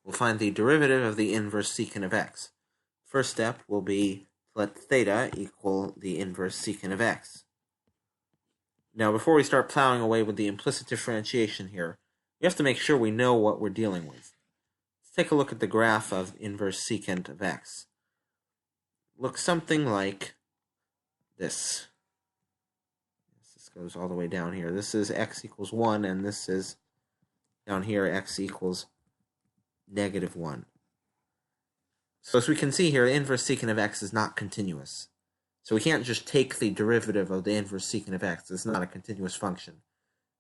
We'll find the derivative of the inverse secant of x. First step will be to let theta equal the inverse secant of x. Now, before we start plowing away with the implicit differentiation here, we have to make sure we know what we're dealing with. Let's take a look at the graph of inverse secant of x. Looks something like this. This goes all the way down here. This is x equals 1, and this is down here x equals -1. So as we can see here, the inverse secant of x is not continuous. So we can't just take the derivative of the inverse secant of x. It's not a continuous function.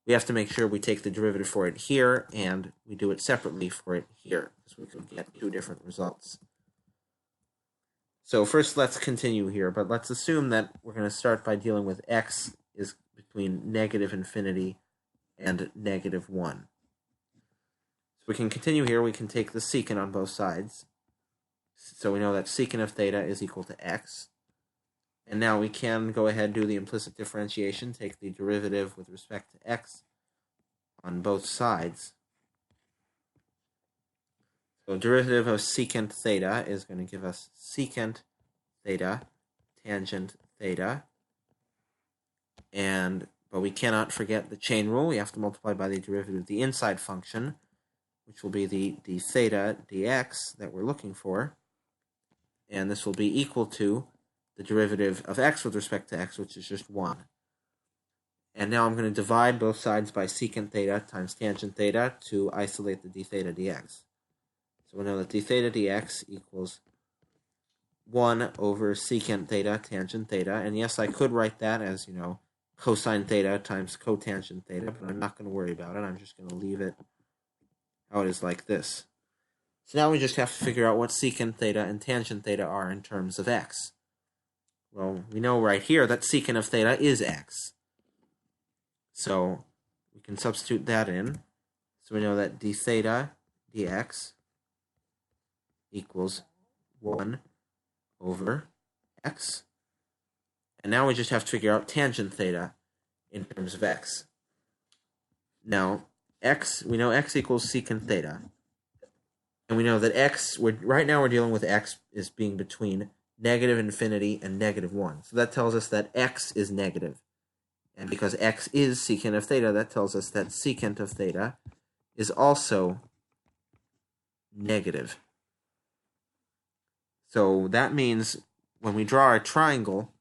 We have to make sure we take the derivative for it here, and we do it separately for it here, because we could get two different results. So first let's continue here, but let's assume that we're going to start by dealing with x is between -infinity and -1. So we can continue here. We can take the secant on both sides. So we know that secant of theta is equal to x. And now we can go ahead and do the implicit differentiation, take the derivative with respect to x on both sides. So derivative of secant theta is going to give us secant theta tangent theta. But we cannot forget the chain rule. We have to multiply by the derivative of the inside function, which will be the d theta dx that we're looking for. And this will be equal to the derivative of x with respect to x, which is just 1. And now I'm going to divide both sides by secant theta times tangent theta to isolate the d theta dx. So we know that d theta dx equals 1 over secant theta tangent theta. And yes, I could write that as, cosine theta times cotangent theta, but I'm not going to worry about it. I'm just going to leave it how it is like this. So now we just have to figure out what secant theta and tangent theta are in terms of x. Well, we know right here that secant of theta is x. So we can substitute that in. So we know that d theta dx equals 1 over x. And now we just have to figure out tangent theta in terms of x. Now, we know x equals secant theta. And we know that right now we're dealing with x as being between -infinity and -1. So that tells us that x is negative. And because x is secant of theta, that tells us that secant of theta is also negative. So that means when we draw our triangle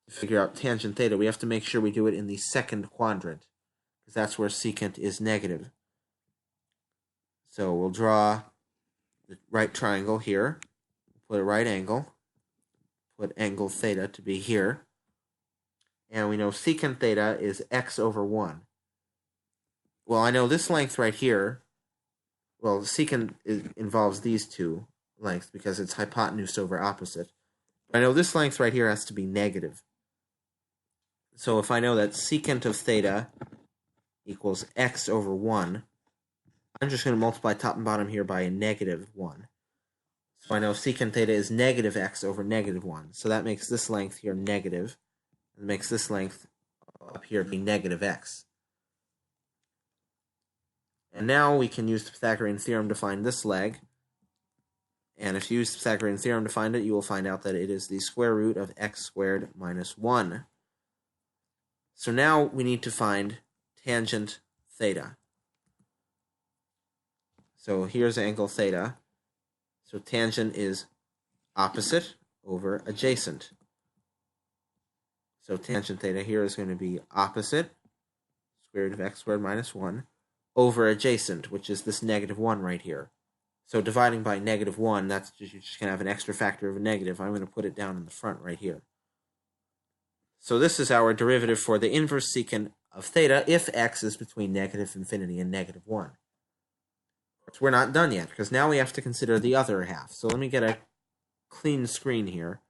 to figure out tangent theta, we have to make sure we do it in the second quadrant, because that's where secant is negative. So we'll draw the right triangle here, put a right angle, put angle theta to be here, and we know secant theta is x over 1. Well, I know this length right here, secant involves these two lengths because it's hypotenuse over opposite. But I know this length right here has to be negative. So if I know that secant of theta equals x over 1, I'm just going to multiply top and bottom here by a -1. So I know secant theta is negative x over -1. So that makes this length here negative, and makes this length up here be negative x. And now we can use the Pythagorean theorem to find this leg. And if you use the Pythagorean theorem to find it, you will find out that it is the square root of x squared minus 1. So now we need to find tangent theta. So here's angle theta. So tangent is opposite over adjacent. So tangent theta here is going to be opposite, square root of x squared minus 1, over adjacent, which is this -1 right here. So dividing by -1, you're just going to have an extra factor of a negative. I'm going to put it down in the front right here. So this is our derivative for the inverse secant of theta if x is between -infinity and -1. Of course, we're not done yet, because now we have to consider the other half. So let me get a clean screen here.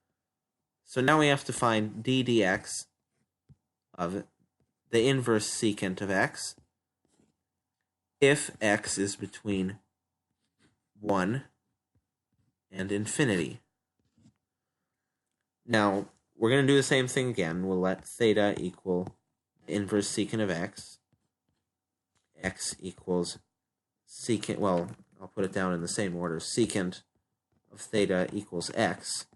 So now we have to find d dx of the inverse secant of x if x is between 1 and infinity. Now, we're going to do the same thing again. We'll let theta equal the inverse secant of x. X equals secant, I'll put it down in the same order. Secant of theta equals x.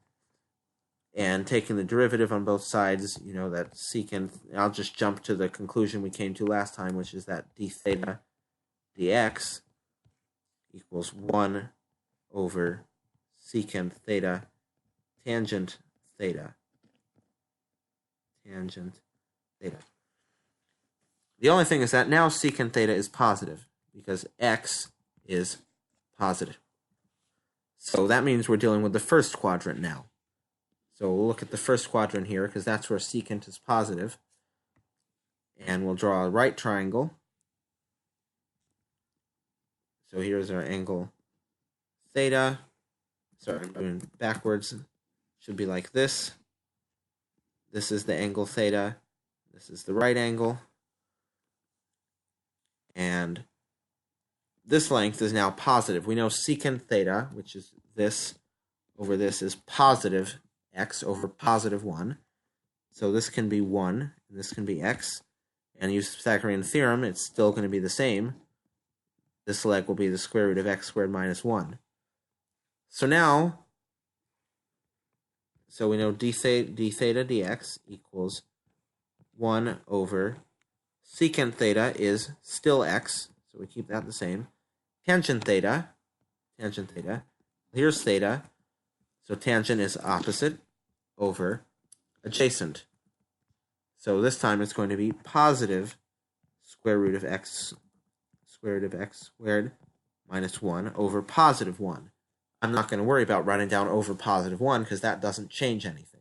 And taking the derivative on both sides, you know that secant, I'll just jump to the conclusion we came to last time, which is that d theta dx equals 1 over secant theta tangent theta. Tangent theta. The only thing is that now secant theta is positive because x is positive. So that means we're dealing with the first quadrant now. So we'll look at the first quadrant here because that's where secant is positive. And we'll draw a right triangle. So here's our angle theta. Sorry, I'm doing backwards. It should be like this. This is the angle theta. This is the right angle. And this length is now positive. We know secant theta, which is this over this, is positive x over positive 1. So this can be 1, and this can be x. And use the Pythagorean theorem, it's still going to be the same. This leg will be the square root of x squared minus 1. So now, we know d theta dx equals 1 over secant theta is still x, so we keep that the same. Tangent theta, here's theta, so tangent is opposite over adjacent. So this time it's going to be positive square root of x squared minus 1 over positive 1. I'm not going to worry about writing down over positive 1 because that doesn't change anything.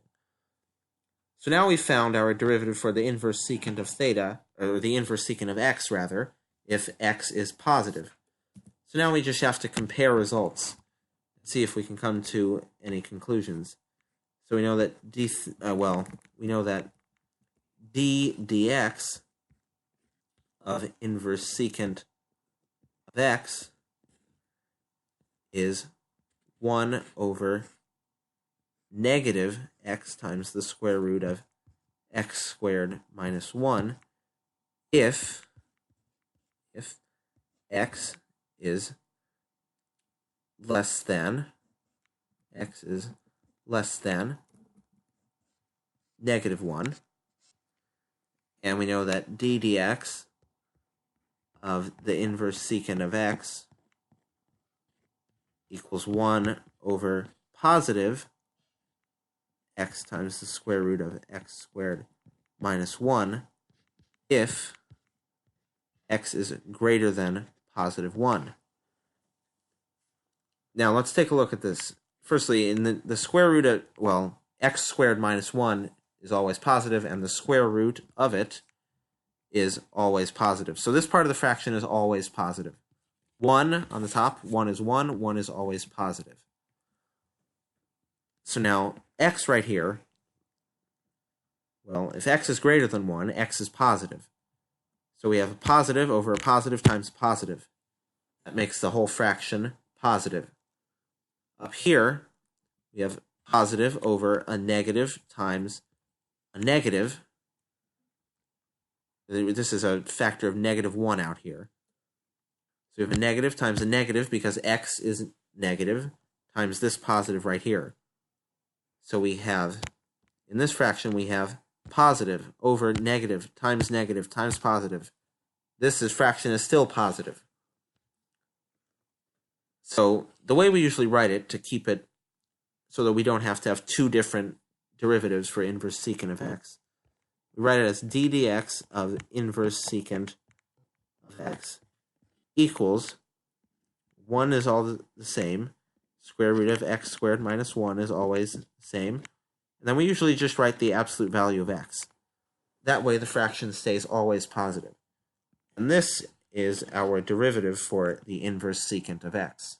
So now we've found our derivative for the inverse secant of theta, or the inverse secant of x, rather, if x is positive. So now we just have to compare results and see if we can come to any conclusions. So we know that d dx of inverse secant of x is 1 over negative x times the square root of x squared minus 1 if x is less than negative 1. And we know that d dx of the inverse secant of x equals 1 over positive x times the square root of x squared minus 1 if x is greater than positive 1. Now let's take a look at this. Firstly, in the square root of, x squared minus 1 is always positive, and the square root of it is always positive. So this part of the fraction is always positive. 1 on the top, 1 is 1, 1 is always positive. So now, x right here, if x is greater than 1, x is positive. So we have a positive over a positive times positive. That makes the whole fraction positive. Up here, we have positive over a negative times a negative. This is a factor of negative 1 out here. So we have a negative times a negative because x is negative times this positive right here. So we have, in this fraction, we have positive over negative times positive. This fraction is still positive. So the way we usually write it to keep it so that we don't have to have two different derivatives for inverse secant of x, we write it as d dx of inverse secant of x equals 1 is all the same. Square root of x squared minus 1 is always the same. And then we usually just write the absolute value of x. That way the fraction stays always positive. And this is our derivative for the inverse secant of x.